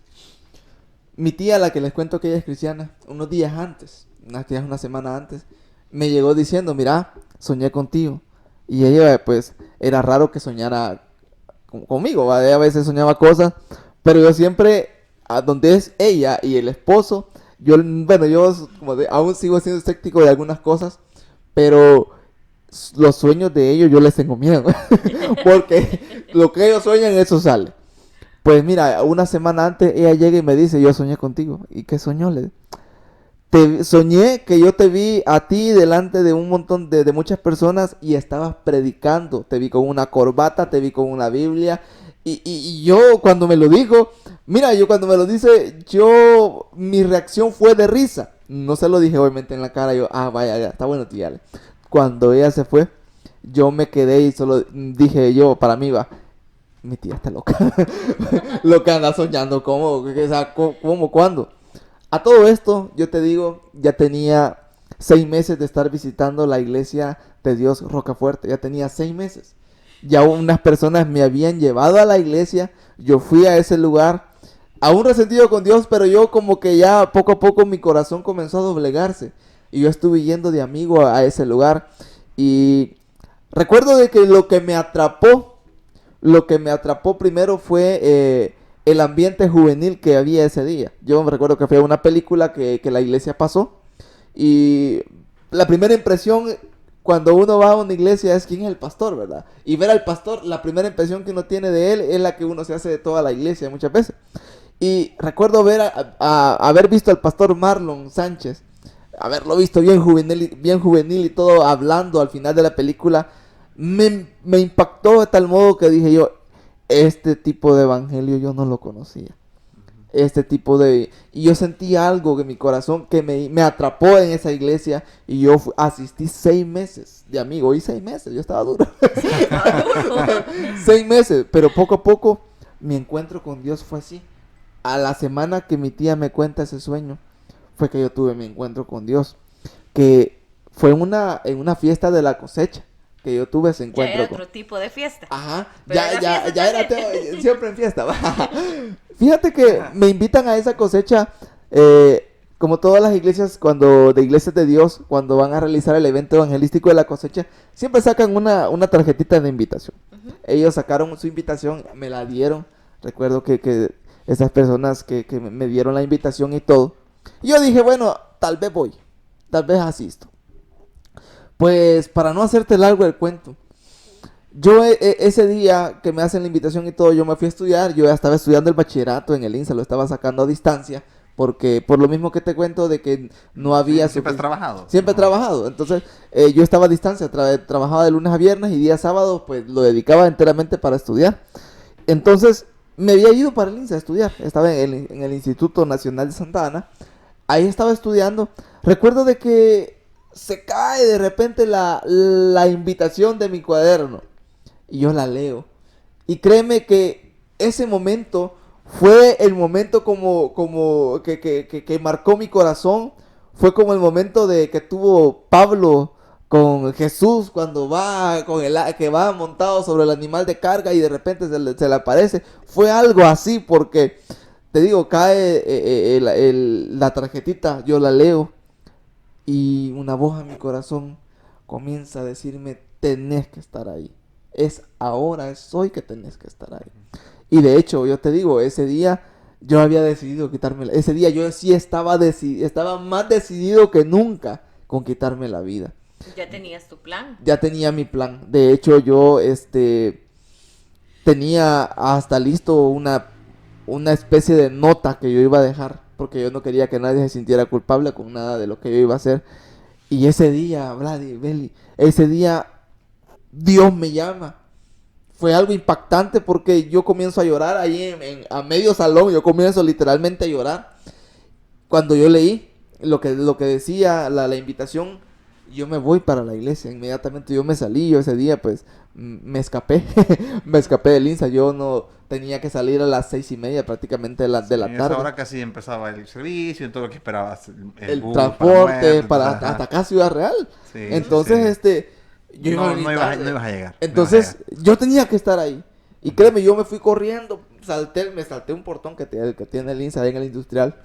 mi tía, la que les cuento que ella es cristiana, unos días antes, una semana antes, me llegó diciendo, mira, soñé contigo. Y ella, pues, era raro que soñara conmigo, ¿va? Ella a veces soñaba cosas, pero yo siempre, a donde es ella y el esposo, yo aún sigo siendo escéptico de algunas cosas, pero los sueños de ellos yo les tengo miedo, porque lo que ellos sueñan, eso sale. Pues mira, una semana antes ella llega y me dice, yo soñé contigo. ¿Y qué soñó? Soñé que yo te vi a ti delante de un montón de muchas personas y estabas predicando. Te vi con una corbata, te vi con una Biblia. Y yo cuando me lo dijo, mira, yo cuando me lo dice, mi reacción fue de risa. No se lo dije obviamente en la cara, vaya, ya, está bueno, tía. Cuando ella se fue, yo me quedé y solo dije yo, para mí va, mi tía está loca. Lo que anda soñando, ¿cómo, cuándo? A todo esto, yo te digo, ya tenía 6 meses de estar visitando la iglesia de Dios Rocafuerte. Ya tenía 6 meses. Ya unas personas me habían llevado a la iglesia. Yo fui a ese lugar, aún resentido con Dios, pero yo como que ya poco a poco mi corazón comenzó a doblegarse. Y yo estuve yendo de amigo a ese lugar. Y recuerdo de que lo que me atrapó primero fue el ambiente juvenil que había ese día. Yo me recuerdo que fue una película que la iglesia pasó. Y la primera impresión cuando uno va a una iglesia es quién es el pastor, ¿verdad? Y ver al pastor, la primera impresión que uno tiene de él es la que uno se hace de toda la iglesia muchas veces. Y recuerdo haber visto al pastor Marlon Sánchez, haberlo visto bien juvenil y todo, hablando al final de la película. Me impactó de tal modo que dije yo, este tipo de evangelio yo no lo conocía. Y yo sentí algo en mi corazón que me atrapó en esa iglesia. Y yo asistí 6 meses de amigo. Y 6 meses, yo estaba duro. Sí, estaba duro. 6 meses, pero poco a poco mi encuentro con Dios fue así. A la semana que mi tía me cuenta ese sueño, fue que yo tuve mi encuentro con Dios. Que fue en una fiesta de la cosecha que yo tuve ese encuentro. Ya era otro tipo de fiesta. Ajá, Pero ya era siempre en fiesta. Fíjate que me invitan a esa cosecha, como todas las iglesias, de iglesias de Dios, cuando van a realizar el evento evangelístico de la cosecha, siempre sacan una tarjetita de invitación. Uh-huh. Ellos sacaron su invitación, me la dieron. Recuerdo que esas personas que me dieron la invitación y todo. Y yo dije, bueno, tal vez voy, tal vez asisto. Pues para no hacerte largo el cuento, yo ese día que me hacen la invitación y todo, yo me fui a estudiar. Yo ya estaba estudiando el bachillerato en el INSA, lo estaba sacando a distancia, porque por lo mismo que te cuento de que no había... Siempre has trabajado. Siempre he trabajado, entonces yo estaba a distancia, trabajaba de lunes a viernes y día sábado pues lo dedicaba enteramente para estudiar. Entonces me había ido para el INSA a estudiar, estaba en el Instituto Nacional de Santa Ana, ahí estaba estudiando. Recuerdo de que se cae de repente la invitación de mi cuaderno. Y yo la leo. Y créeme que ese momento fue el momento como que marcó mi corazón. Fue como el momento de que tuvo Pablo con Jesús cuando que va montado sobre el animal de carga y de repente se le aparece. Fue algo así porque, te digo, cae la tarjetita, yo la leo. Y una voz en mi corazón comienza a decirme, tenés que estar ahí. Es hoy que tenés que estar ahí. Y de hecho, yo te digo, ese día yo había decidido quitármela. Ese día yo sí estaba más decidido que nunca con quitarme la vida. ¿Ya tenías tu plan? Ya tenía mi plan. De hecho, yo tenía hasta listo una especie de nota que yo iba a dejar, porque yo no quería que nadie se sintiera culpable con nada de lo que yo iba a hacer. Y ese día, Vladi, Beli, ese día Dios me llama. fue algo impactante porque yo comienzo a llorar ahí a medio salón, yo comienzo literalmente a llorar. Cuando yo leí lo que decía la invitación, yo me voy para la iglesia, inmediatamente yo me salí, yo ese día pues me escapé, me escapé del INSA, yo no tenía que salir a las 6:30 prácticamente de la Sí, tarde. ahora casi empezaba el servicio y todo lo que esperabas. El bus transporte para ajá. hasta acá Ciudad Real. Sí, Entonces, sí. yo iba a venir No ibas tarde. a llegar. no ibas a llegar. Entonces, yo tenía que estar ahí. Y créeme, yo me fui corriendo, me salté un portón que tiene el INSA ahí en el industrial.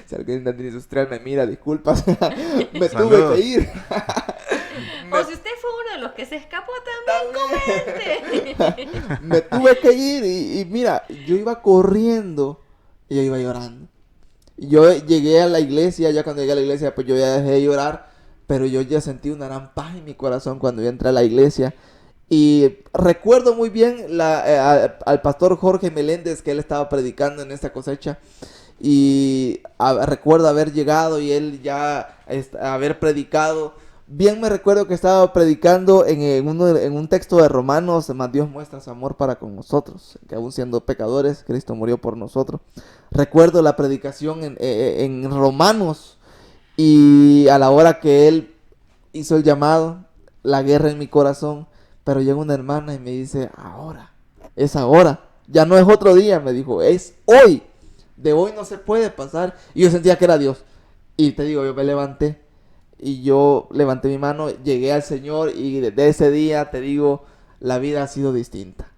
Si alguien del industrial me mira, disculpas. Me tuve Saludos. que ir. O si usted fue uno de los que se escapó también, comente. Me tuve que ir y mira, yo iba corriendo y yo iba llorando. Y yo llegué a la iglesia, ya cuando llegué a la iglesia, pues yo ya dejé de llorar, pero yo ya sentí una gran paz en mi corazón cuando yo entré a la iglesia. Y recuerdo muy bien al pastor Jorge Meléndez, que él estaba predicando en esta cosecha. Y recuerdo haber llegado y él ya haber predicado. Bien me recuerdo que estaba predicando en un texto de Romanos, más Dios muestra su amor para con nosotros, que aún siendo pecadores, Cristo murió por nosotros. Recuerdo la predicación en Romanos y a la hora que él hizo el llamado, la guerra en mi corazón, pero llega una hermana y me dice, ahora, es ahora, ya no es otro día, me dijo, es hoy, de hoy no se puede pasar. Y yo sentía que era Dios. Y te digo, yo me levanté. Y yo levanté mi mano, llegué al Señor y desde ese día, te digo, la vida ha sido distinta.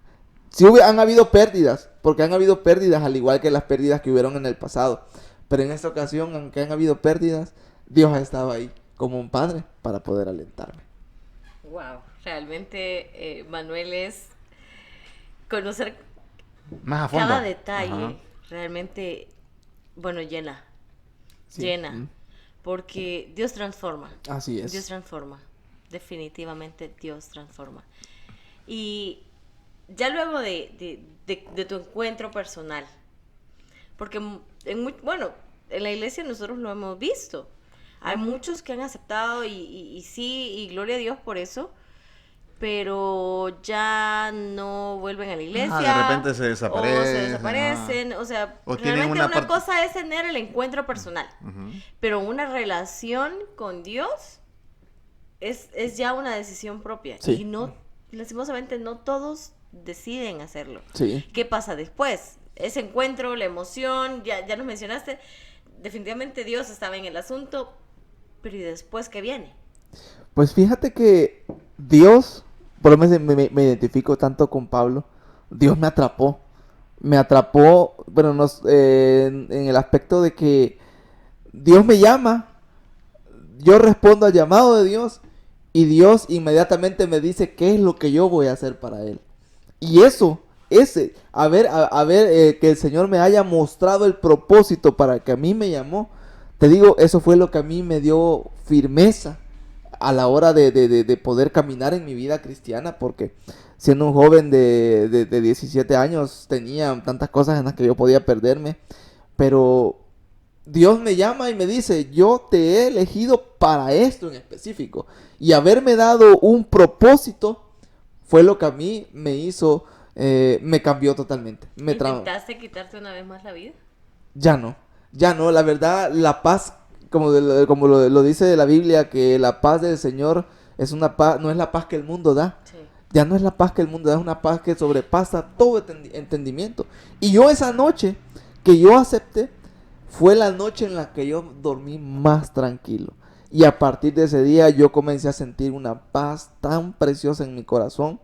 Han habido pérdidas, porque han habido pérdidas al igual que las pérdidas que hubieron en el pasado. Pero en esta ocasión, aunque han habido pérdidas, Dios ha estado ahí como un padre para poder alentarme. Wow, realmente Manuel es conocer Más a fondo. cada detalle, Ajá. realmente, bueno, llena. Sí. Llena. Porque Dios transforma. Así es. Dios transforma. Definitivamente Dios transforma. Y ya luego de tu encuentro personal, porque bueno, en la iglesia nosotros lo hemos visto. Hay muchos que han aceptado y sí, y gloria a Dios por eso, pero ya no vuelven a la iglesia. De repente se O se desaparecen. desaparecen. O sea, O tienen realmente una una part- cosa es tener el encuentro personal, Ujú. pero una relación con Dios es ya una decisión propia. Sí. Y no, lastimosamente, no todos deciden hacerlo. Sí. ¿Qué pasa después? Ese encuentro, la emoción, ya nos mencionaste, definitivamente Dios estaba en el asunto, pero ¿y después qué viene? Pues fíjate que Dios, por lo menos me identifico tanto con Pablo, Dios me atrapó. Me atrapó, bueno, en el aspecto de que Dios me llama, yo respondo al llamado de Dios y Dios inmediatamente me dice qué es lo que yo voy a hacer para Él. Y que el Señor me haya mostrado el propósito para que a mí me llamó, te digo, eso fue lo que a mí me dio firmeza a la hora de poder caminar en mi vida cristiana, porque siendo un joven de 17 años tenía tantas cosas en las que yo podía perderme, pero Dios me llama y me dice, yo te he elegido para esto en específico, y haberme dado un propósito fue lo que a mí me hizo, me cambió totalmente. ¿Intentaste quitarte una vez más la vida? Ya no, la verdad, la paz, como lo dice la Biblia, que la paz del Señor es una paz, no es la paz que el mundo da. Sí. Ya no es la paz que el mundo da, es una paz que sobrepasa todo entendimiento. Y yo esa noche que yo acepté, fue la noche en la que yo dormí más tranquilo. Y a partir de ese día yo comencé a sentir una paz tan preciosa en mi corazón,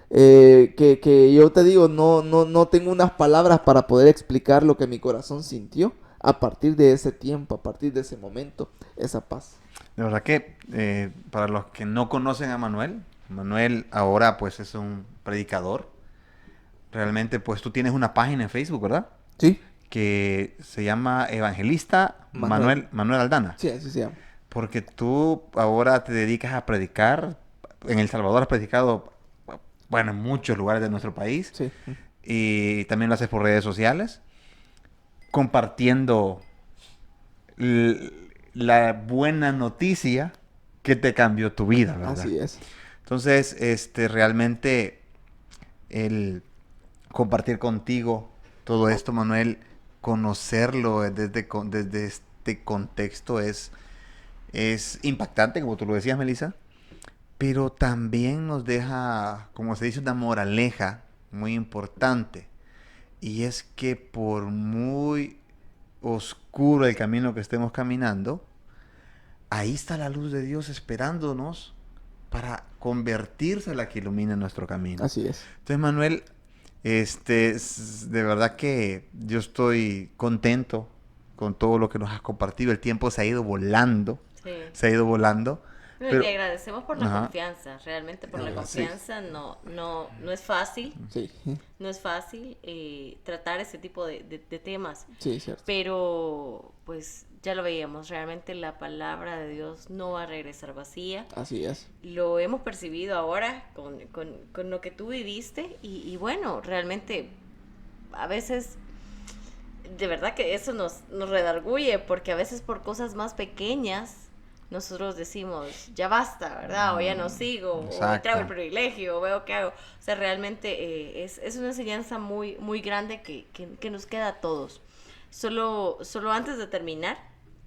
que yo te digo, no tengo unas palabras para poder explicar lo que mi corazón sintió a partir de ese tiempo, a partir de ese momento, esa paz. De verdad que para los que no conocen a Manuel, Manuel ahora pues es un predicador. Realmente pues tú tienes una página en Facebook, ¿verdad? ¿Sí? Que se llama Evangelista Manuel Aldana. Sí, así se llama. Porque tú ahora te dedicas a predicar. En El Salvador has predicado, bueno, en muchos lugares de nuestro país. Sí. Y también lo haces por redes sociales, compartiendo la buena noticia que te cambió tu vida, ¿verdad? Así es. Entonces, realmente el compartir contigo todo esto, Manuel, conocerlo desde este contexto es impactante, como tú lo decías, Melissa, pero también nos deja, como se dice, una moraleja muy importante. Y es que por muy oscuro el camino que estemos caminando, ahí está la luz de Dios esperándonos para convertirse en la que ilumina nuestro camino. Así es. Entonces, Manuel, de verdad que yo estoy contento con todo lo que nos has compartido. El tiempo se ha ido volando, Sí. se ha ido volando. Pero te agradecemos por la Ajá. confianza, realmente por la Sí. confianza. No es fácil, Sí, no es fácil tratar ese tipo de temas. sí, cierto. Pero pues ya lo veíamos, realmente la palabra de Dios no va a regresar vacía. Así es. Lo hemos percibido ahora con lo que tú viviste y bueno, realmente a veces de verdad que eso nos redarguye porque a veces por cosas más pequeñas nosotros decimos, ya basta, ¿verdad? O ya no sigo, o me Exacto. traigo el privilegio, o veo qué hago. O sea, realmente es una enseñanza muy, muy grande que nos queda a todos. Solo antes de terminar,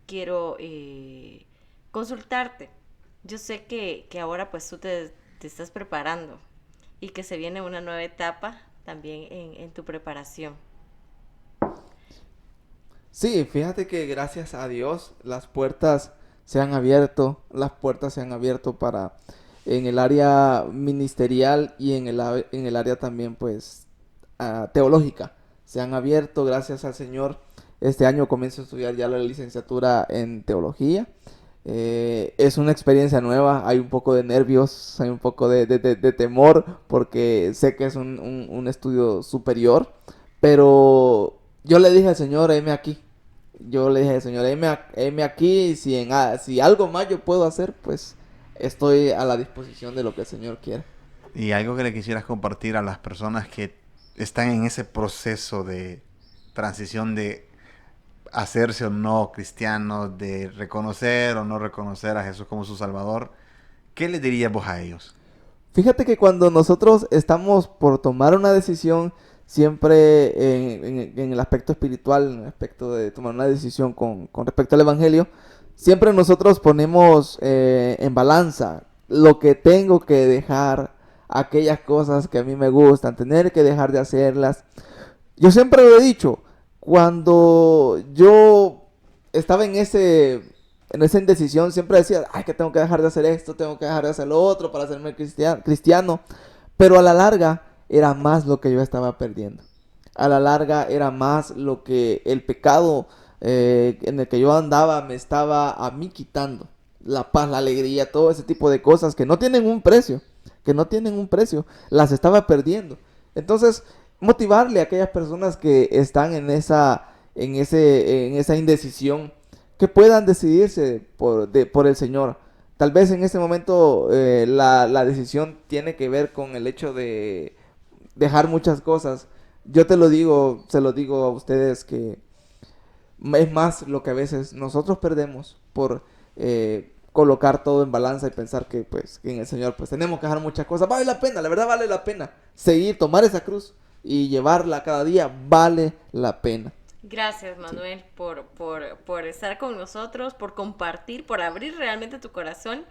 quiero consultarte. Yo sé que ahora pues tú te estás preparando y que se viene una nueva etapa también en tu preparación. Sí, fíjate que gracias a Dios las puertas se han abierto, para en el área ministerial y en el área también pues teológica. Se han abierto gracias al Señor. Este año comienzo a estudiar ya la licenciatura en teología. Es una experiencia nueva, hay un poco de nervios, hay un poco de temor porque sé que es un estudio superior, pero yo le dije al Señor, heme aquí. Yo le dije al Señor, heme aquí, si algo más yo puedo hacer, pues estoy a la disposición de lo que el Señor quiera. Y algo que le quisieras compartir a las personas que están en ese proceso de transición de hacerse o no cristianos, de reconocer o no reconocer a Jesús como su Salvador, ¿qué les dirías vos a ellos? Fíjate que cuando nosotros estamos por tomar una decisión, siempre en el aspecto espiritual, en el aspecto de tomar una decisión con respecto al Evangelio, siempre nosotros ponemos en balanza lo que tengo que dejar, aquellas cosas que a mí me gustan, tener que dejar de hacerlas. Yo siempre lo he dicho, cuando yo estaba en esa indecisión, siempre decía, ay, que tengo que dejar de hacer esto, tengo que dejar de hacer lo otro para hacerme cristiano. Pero a la larga era más lo que yo estaba perdiendo. A la larga era más lo que el pecado en el que yo andaba me estaba a mí quitando. La paz, la alegría, todo ese tipo de cosas que no tienen un precio. Las estaba perdiendo. Entonces, motivarle a aquellas personas que están en esa indecisión, que puedan decidirse por el Señor. Tal vez en este momento la decisión tiene que ver con el hecho de dejar muchas cosas. Yo se lo digo a ustedes que es más lo que a veces nosotros perdemos por colocar todo en balanza y pensar que pues que en el Señor pues tenemos que dejar muchas cosas. Vale la pena, la verdad vale la pena. Seguir, tomar esa cruz y llevarla cada día vale la pena. Gracias, Manuel, por estar con nosotros, por compartir, por abrir realmente tu corazón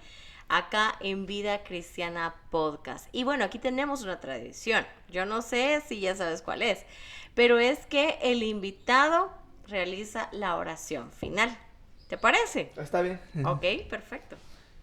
acá en Vida Cristiana Podcast. Y bueno, aquí tenemos una tradición. Yo no sé si ya sabes cuál es, pero es que el invitado realiza la oración final. ¿Te parece? Está bien. Ok, perfecto.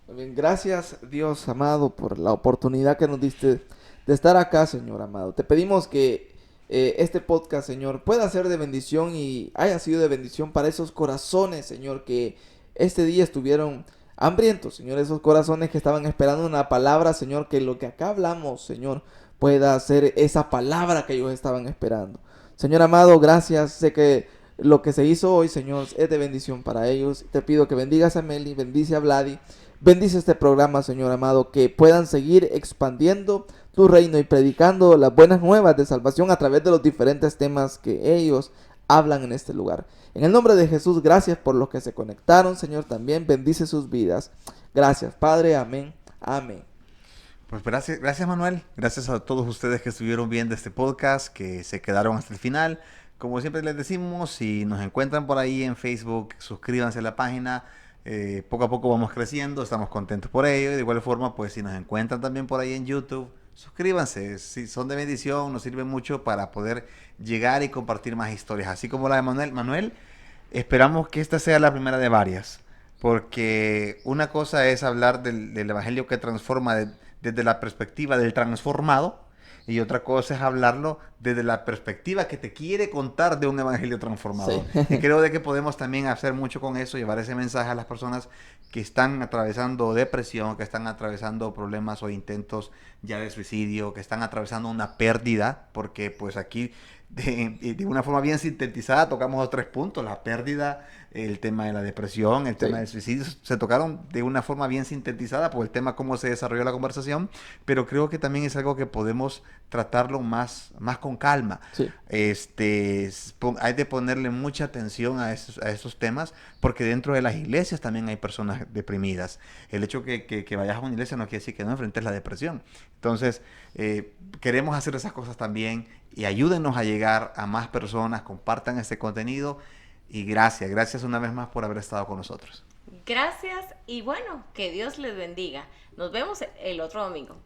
Muy bien, gracias Dios amado por la oportunidad que nos diste de estar acá, Señor amado. Te pedimos que este podcast, Señor, pueda ser de bendición y haya sido de bendición para esos corazones, Señor, que este día estuvieron hambrientos, Señor, esos corazones que estaban esperando una palabra, Señor, que lo que acá hablamos, Señor, pueda ser esa palabra que ellos estaban esperando. Señor amado, gracias, sé que lo que se hizo hoy, Señor, es de bendición para ellos. Te pido que bendigas a Meli, bendice a Vladi, bendice este programa, Señor amado, que puedan seguir expandiendo tu reino y predicando las buenas nuevas de salvación a través de los diferentes temas que ellos hablan en este lugar. En el nombre de Jesús, gracias por los que se conectaron, Señor, también bendice sus vidas. Gracias, Padre, amén, amén. Pues gracias Manuel, gracias a todos ustedes que estuvieron viendo este podcast, que se quedaron hasta el final. Como siempre les decimos, si nos encuentran por ahí en Facebook, suscríbanse a la página. Poco a poco vamos creciendo, estamos contentos por ello. Y de igual forma, pues si nos encuentran también por ahí en YouTube, suscríbanse. Si son de bendición, nos sirve mucho para poder llegar y compartir más historias, así como la de Manuel. Manuel, esperamos que esta sea la primera de varias, porque una cosa es hablar del evangelio que transforma desde la perspectiva del transformado, y otra cosa es hablarlo desde la perspectiva que te quiere contar de un evangelio transformador. Sí. Y creo de que podemos también hacer mucho con eso, llevar ese mensaje a las personas que están atravesando depresión, que están atravesando problemas o intentos ya de suicidio, que están atravesando una pérdida, porque pues aquí de una forma bien sintetizada tocamos los 3 puntos: la pérdida, el tema de la depresión, el tema del suicidio. Se tocaron de una forma bien sintetizada por el tema cómo se desarrolló la conversación, pero creo que también es algo que podemos tratarlo más con calma. Sí. Hay de ponerle mucha atención a esos temas, porque dentro de las iglesias también hay personas deprimidas. El hecho que vayas a una iglesia no quiere decir que no enfrentes la depresión. Entonces, queremos hacer esas cosas también, y ayúdenos a llegar a más personas, compartan este contenido, y gracias una vez más por haber estado con nosotros. Gracias y bueno, que Dios les bendiga. Nos vemos el otro domingo.